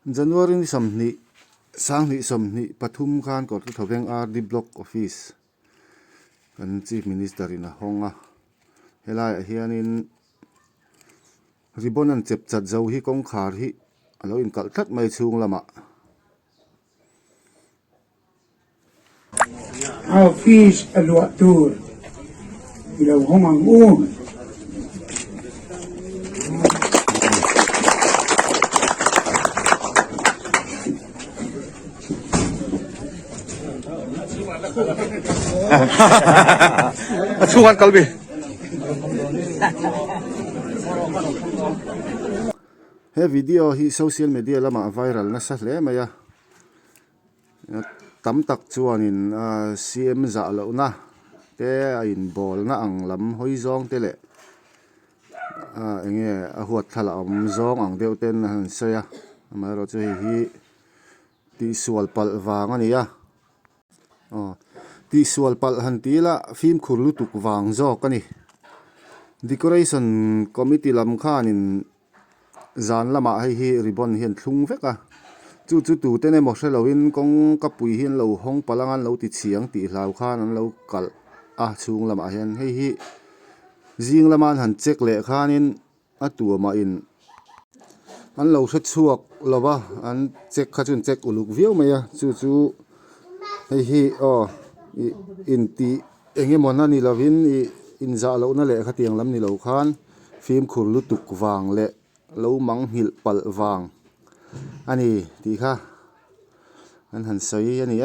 January ni samni sang ni somni Pathum khan ko thoveng RD block office kan chief minister in a honga helai hianin ribon an chep chat zo hi kong khar hi alo in kal that mai chung lama office alwa tur ilo homang Chungan kalbi. he video hi social media lama viral na sa hle maya tam tak chuanin CM za lo na te in bol na ang lam hoi zong te le enge a huat thala om zong ang deuten han saya amaro chu hi ti sual pal wang ani ya ti sual pal han tila film khurlu tuk wang zo kani decoration committee lam khanin zan lama hi ribbon hian thlung veka chu tu tene mo hreloin kong kapui hian lo hong palangan lo ti chiang ti hlau khan an lo kal chung lama hian hi jing laman han check le khanin atuama in an lo hre chuak lova an check khachun check uluk viau maya chu hi in ti enge mona ni lovin in za lo na le khatiang lam ni lo khan film khurlu tuk wang le lo mang hil pal wang ani ti kha an han sai ani